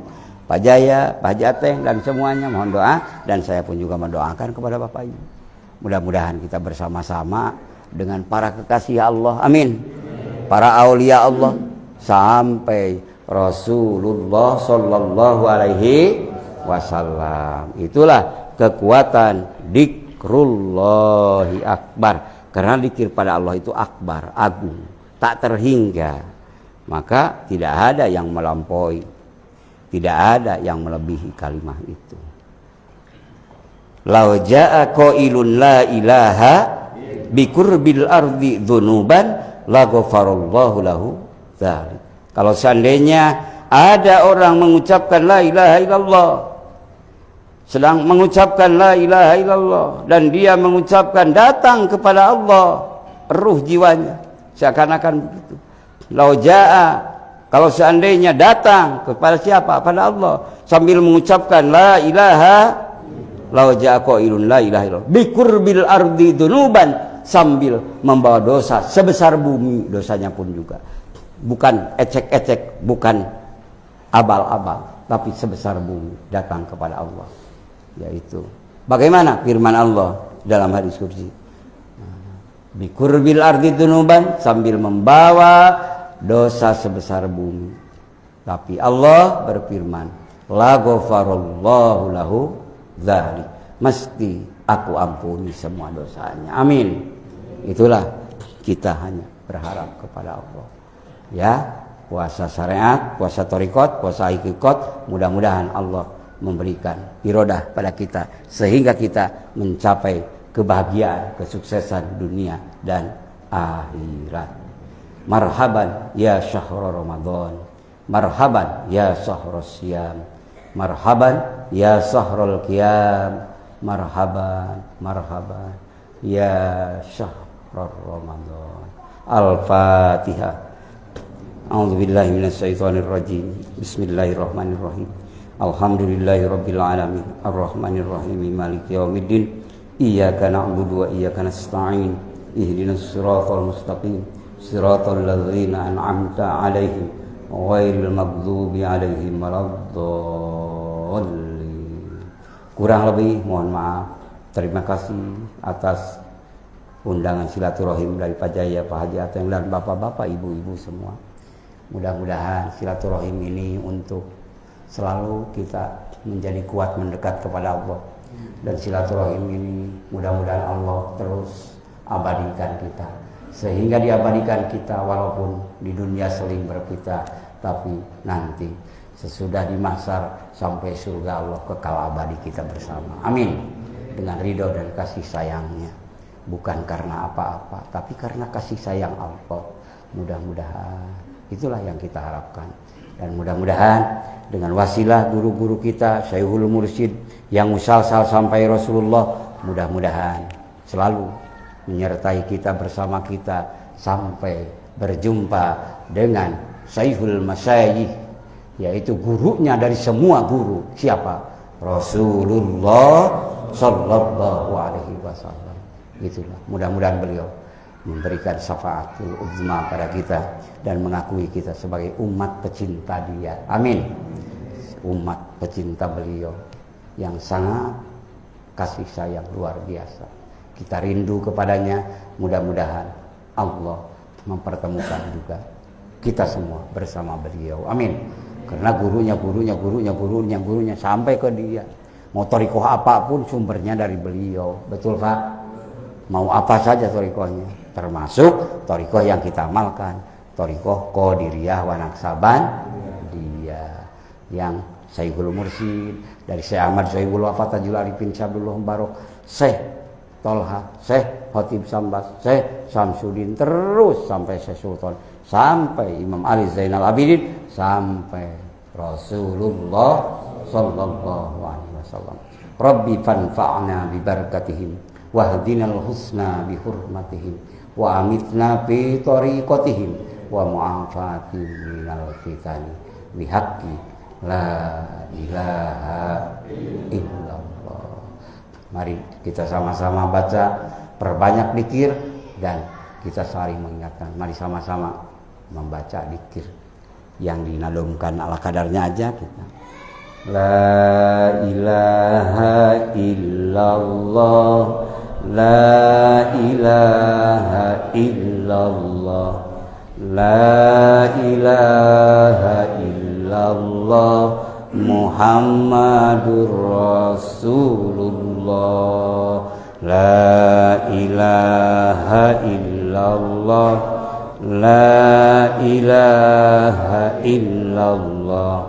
Pak Jaya, Pak Jateng dan semuanya mohon doa, dan saya pun juga mendoakan kepada Bapak Ibu. Mudah-mudahan kita bersama-sama dengan para kekasih Allah, amin, para aulia Allah, sampai Rasulullah Sallallahu Alaihi Wasallam. Itulah kekuatan dzikrullahi akbar. Karena dzikir pada Allah itu akbar, agung, tak terhingga. Maka tidak ada yang melampaui, tidak ada yang melebihi kalimat itu. Lau jaa qailun la ilaha biqurbil ardi dzunuban la ghafarallahu lahu dzalik. Kalau seandainya ada orang mengucapkan la ilaha illallah, sedang mengucapkan la ilaha illallah, dan dia mengucapkan datang kepada Allah ruh jiwanya, seakan-akan begitu. Lau jaa, kalau seandainya datang kepada siapa? Pada Allah, sambil mengucapkan la ilaha, lau jaa qailun la ilaha illallah biqurbil ardi dzunuban, sambil membawa dosa sebesar bumi, dosanya pun juga bukan ecek-ecek, bukan abal-abal, tapi sebesar bumi datang kepada Allah. Yaitu bagaimana firman Allah dalam hadis kursi, biqurbil ardi dzunuban, sambil membawa dosa sebesar bumi, tapi Allah berfirman la ghafarallahu lahu dzalik, mesti aku ampuni semua dosanya, amin. Itulah kita hanya berharap kepada Allah, ya. Puasa syariat, puasa thariqat, puasa hakikat, mudah-mudahan Allah memberikan irodah pada kita sehingga kita mencapai kebahagiaan, kesuksesan dunia dan akhirat. Marhaban ya syahrul Ramadan, marhaban ya syahrul siyam, marhaban ya syahrul qiyam, marhaban ya syahrul Ramadan. Al-Fatihah. A'udzubillahi minasyaitonir rajim. Bismillahirrahmanirrahim. Alhamdulillahirabbil alamin, arrahmanir rahim, maliki yaumiddin. Iyyaka na'budu wa iyyaka nasta'in. Ihdinas siratal mustaqim, siratal ladzina an'amta 'alaihim ghairil maghdubi 'alaihim waladdallin. Kurang lebih mohon maaf. Terima kasih atas undangan silaturahim dari Pak Jaya, Pak Haji Ateng dan bapak-bapak, ibu-ibu semua. Mudah-mudahan silaturahim ini untuk selalu kita menjadi kuat mendekat kepada Allah, dan silaturahim ini mudah-mudahan Allah terus abadikan kita, sehingga diabadikan kita walaupun di dunia seling berpita, tapi nanti sesudah di mahsyar sampai surga Allah kekal abadi kita bersama. Amin. Dengan ridho dan kasih sayangnya, bukan karena apa-apa, tapi karena kasih sayang Allah. Mudah-mudahan itulah yang kita harapkan, dan mudah-mudahan dengan wasilah guru-guru kita, Syekhul Mursyid yang musalsal sampai Rasulullah, mudah-mudahan selalu menyertai kita bersama kita sampai berjumpa dengan Syekhul Masyayikh, yaitu gurunya dari semua guru. Siapa? Rasulullah Sallallahu Alaihi Wasallam. Itulah, mudah-mudahan beliau memberikan syafaatul uzma pada kita dan mengakui kita sebagai umat pecinta dia. Amin. Umat pecinta beliau yang sangat kasih sayang luar biasa. Kita rindu kepadanya. Mudah-mudahan Allah mempertemukan juga kita semua bersama beliau. Amin. Karena gurunya sampai ke dia. Mau thariqah apapun sumbernya dari beliau. Betul Pak? Mau apa saja thariqahnya, termasuk thariqah yang kita amalkan, thariqah Qadiriyah wa Naqsaban dia, yang Syekhul Mursyid dari Syekh Ahmad Syekhul Wafat Tajul Arifin Syabdullah Barok, Syekh Tolha, Syekh Khatib Sambas, Syekh Samsudin, terus sampai Syekh Sultan, sampai Imam Ali Zainal Abidin, sampai Rasulullah Sallallahu Alaihi Wasallam. Rabbi fanfa'na bi barakatihim wahdinal husna bi hurmatihim wa amitna fi tariqatihim wa mu'afatihim minal fitani bi haqqi la ilaha illallah. Mari kita sama-sama baca, perbanyak dzikir, dan kita saling mengingatkan. Mari sama-sama membaca dzikir yang dinadumkan ala kadarnya aja kita. La ilaha illallah, la ilaha illallah, la ilaha illallah, Muhammadur Rasulullah, la ilaha illallah, la ilaha illallah,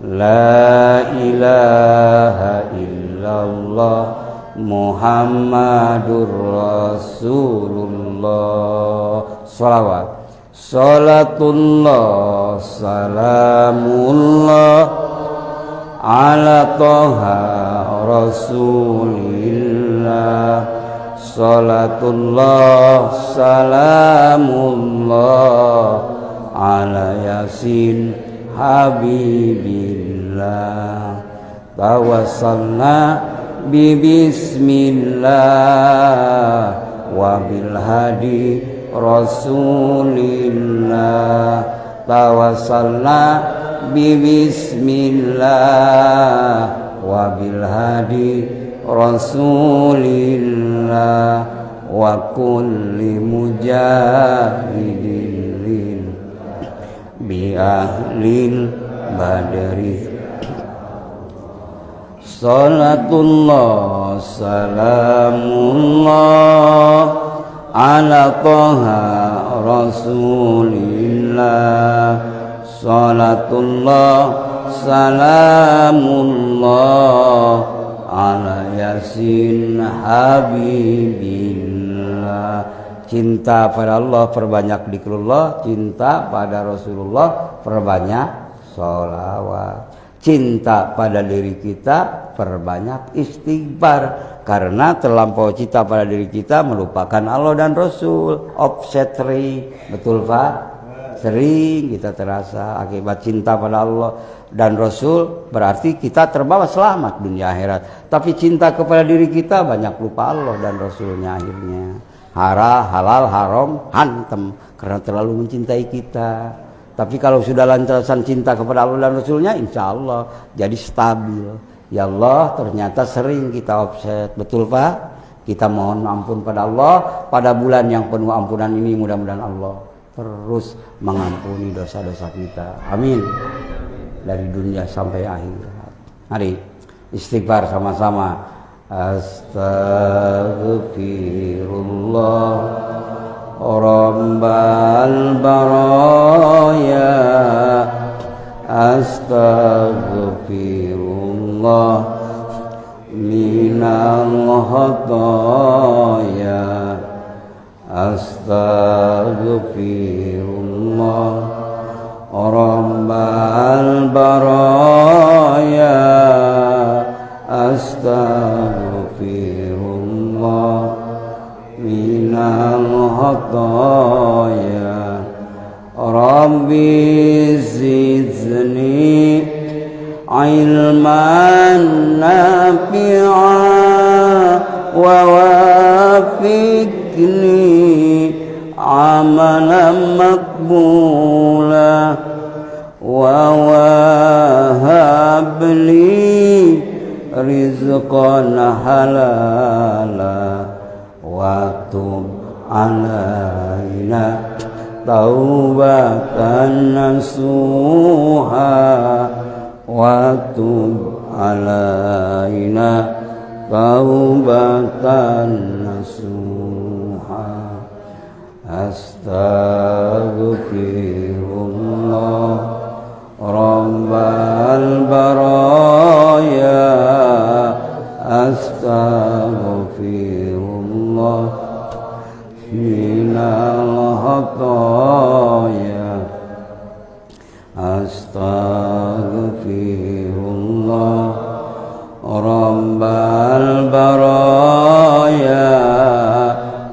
la ilaha illallah, Muhammadur Rasulullah. Salawat. Salatullah salamullah ala toha Rasulillah. Salatullah salamullah ala Yasin Habibillah. Tawassalna bi bismillah wa bil hadi Rasulillah. Tawassalna bi bismillah wa bil hadi Rasulillah wa kulli mujahidin bi ahlil badri. Salatullah salamullah ala toha Rasulillah. Salatullah salamullah ala Yasin Habibillah. Cinta pada Allah perbanyak dzikrullah, cinta pada Rasulullah perbanyak sholawat. Cinta pada diri kita perbanyak istighfar, karena terlampau cinta pada diri kita melupakan Allah dan Rasul. Offset sering, betul Pak? Sering kita terasa akibat cinta pada Allah dan Rasul, berarti kita terbawa selamat dunia akhirat. Tapi cinta kepada diri kita banyak lupa Allah dan Rasulnya, akhirnya halal haram hantem karena terlalu mencintai kita. Tapi kalau sudah lancaran cinta kepada Allah dan Rasulnya, insya Allah jadi stabil. Ya Allah, ternyata sering kita offset, betul Pak? Kita mohon ampun pada Allah pada bulan yang penuh ampunan ini. Mudah-mudahan Allah terus mengampuni dosa-dosa kita. Amin. Dari dunia sampai akhir. Mari istighfar sama-sama. astaghfirullah rabbal baraya, astaghfirullah minal khataya, astaghfirullah rabbal baraya, astaghfirullah minal khataya, rabbi zidni ilman nafi'an wa wafiqni amalan maqbula wa wahabli rizqan halala wa tub alaina taubatan nasuha wa tub alaina taubatan nasuha, astaghfirullah rabbal baraya, astaghfirullah minal khataya, astaghfirullah rabbal baraya,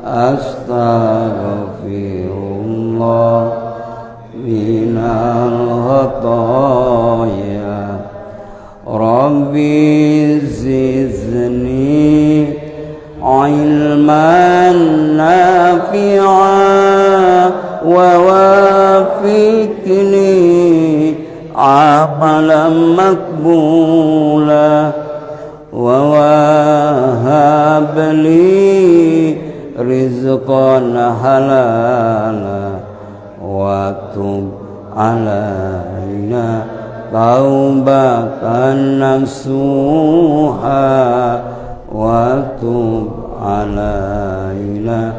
astaghfirullah minal khataya, rabbi zidni ilman nafi'an wa wafiqni amalan maqbula wa wahabli rizqan halala wa tub alaina taubatan nasuha wa tub alaina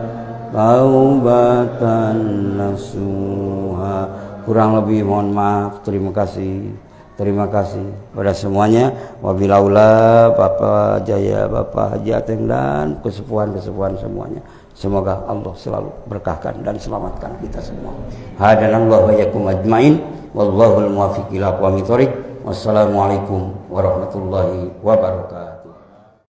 taubatan nasuha. Kurang lebih mohon maaf, terima kasih pada semuanya. Wabillahi Bapak Jaya, Bapak Haji Ateng dan kesepuhan semuanya. Semoga Allah selalu berkahkan dan selamatkan kita semua. Hadanallahu wa iyyakum ajmain. Wallahul muwaffiq ila aqwamit thoriq. Wassalamualaikum warahmatullahi wabarakatuh.